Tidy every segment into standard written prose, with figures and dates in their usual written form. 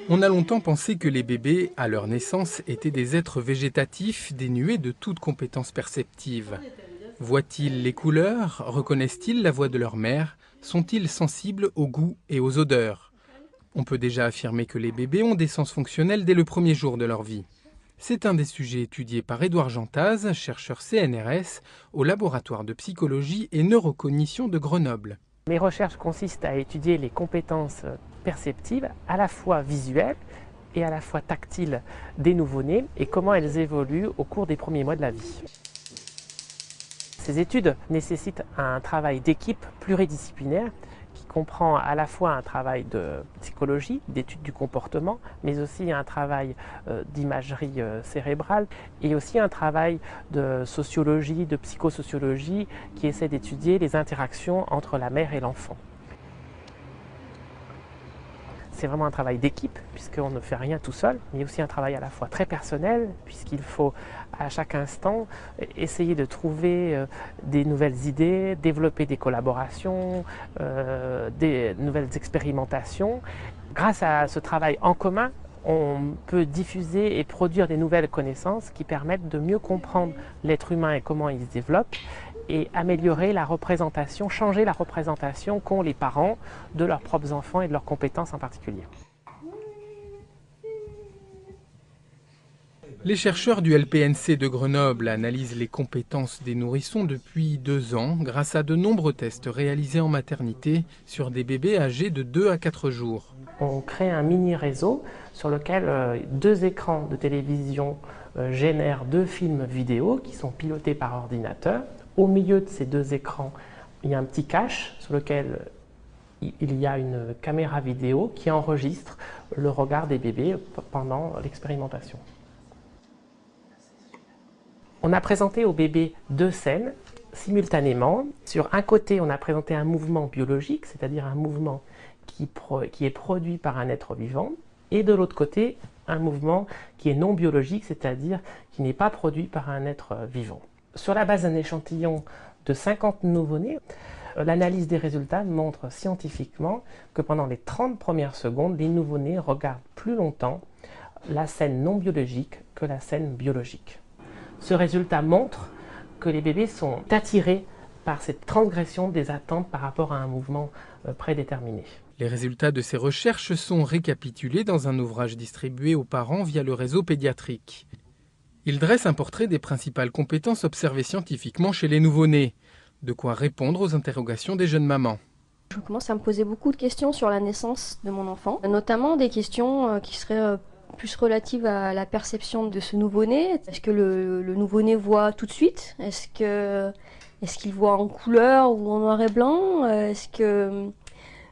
On a longtemps pensé que les bébés, à leur naissance, étaient des êtres végétatifs dénués de toute compétence perceptive. Voient-ils les couleurs? Reconnaissent-ils la voix de leur mère? Sont-ils sensibles aux goûts et aux odeurs? On peut déjà affirmer que les bébés ont des sens fonctionnels dès le premier jour de leur vie. C'est un des sujets étudiés par Édouard Jantaz, chercheur CNRS, au laboratoire de psychologie et neurocognition de Grenoble. Mes recherches consistent à étudier les compétences perceptives, à la fois visuelles et à la fois tactiles des nouveau-nés et comment elles évoluent au cours des premiers mois de la vie. Ces études nécessitent un travail d'équipe pluridisciplinaire qui comprend à la fois un travail de psychologie, d'étude du comportement, mais aussi un travail d'imagerie cérébrale et aussi un travail de sociologie, de psychosociologie qui essaie d'étudier les interactions entre la mère et l'enfant. C'est vraiment un travail d'équipe, puisqu'on ne fait rien tout seul, mais aussi un travail à la fois très personnel, puisqu'il faut à chaque instant essayer de trouver des nouvelles idées, développer des collaborations, des nouvelles expérimentations. Grâce à ce travail en commun, on peut diffuser et produire des nouvelles connaissances qui permettent de mieux comprendre l'être humain et comment il se développe, et améliorer la représentation, changer la représentation qu'ont les parents de leurs propres enfants et de leurs compétences en particulier. Les chercheurs du LPNC de Grenoble analysent les compétences des nourrissons depuis 2 ans grâce à de nombreux tests réalisés en maternité sur des bébés âgés de 2 à 4 jours. On crée un mini-réseau sur lequel 2 écrans de télévision génèrent 2 films vidéo qui sont pilotés par ordinateur. Au milieu de ces 2 écrans, il y a un petit cache sur lequel il y a une caméra vidéo qui enregistre le regard des bébés pendant l'expérimentation. On a présenté aux bébés 2 scènes simultanément. Sur un côté, on a présenté un mouvement biologique, c'est-à-dire un mouvement qui est produit par un être vivant, et de l'autre côté, un mouvement qui est non biologique, c'est-à-dire qui n'est pas produit par un être vivant. Sur la base d'un échantillon de 50 nouveau-nés, l'analyse des résultats montre scientifiquement que pendant les 30 premières secondes, les nouveau-nés regardent plus longtemps la scène non biologique que la scène biologique. Ce résultat montre que les bébés sont attirés par cette transgression des attentes par rapport à un mouvement prédéterminé. Les résultats de ces recherches sont récapitulés dans un ouvrage distribué aux parents via le réseau pédiatrique. Il dresse un portrait des principales compétences observées scientifiquement chez les nouveau-nés, de quoi répondre aux interrogations des jeunes mamans. Je commence à me poser beaucoup de questions sur la naissance de mon enfant, notamment des questions qui seraient plus relatives à la perception de ce nouveau-né. Est-ce que le nouveau-né voit tout de suite? Est-ce qu'il voit en couleur ou en noir et blanc?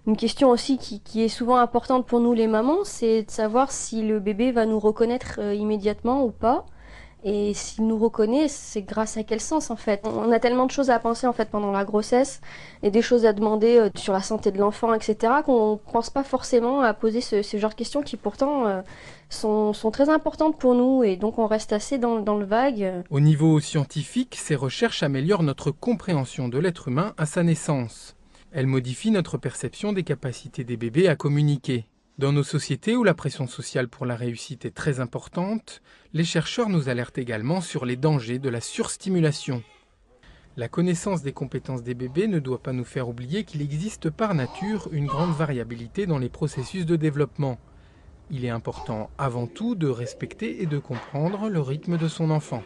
Une question aussi qui est souvent importante pour nous les mamans, c'est de savoir si le bébé va nous reconnaître immédiatement ou pas. Et s'il nous reconnaît, c'est grâce à quel sens en fait? On a tellement de choses à penser en fait pendant la grossesse et des choses à demander sur la santé de l'enfant, etc. qu'on ne pense pas forcément à poser ce genre de questions qui pourtant sont très importantes pour nous et donc on reste assez dans le vague. Au niveau scientifique, ces recherches améliorent notre compréhension de l'être humain à sa naissance. Elles modifient notre perception des capacités des bébés à communiquer. Dans nos sociétés où la pression sociale pour la réussite est très importante, les chercheurs nous alertent également sur les dangers de la surstimulation. La connaissance des compétences des bébés ne doit pas nous faire oublier qu'il existe par nature une grande variabilité dans les processus de développement. Il est important avant tout de respecter et de comprendre le rythme de son enfant.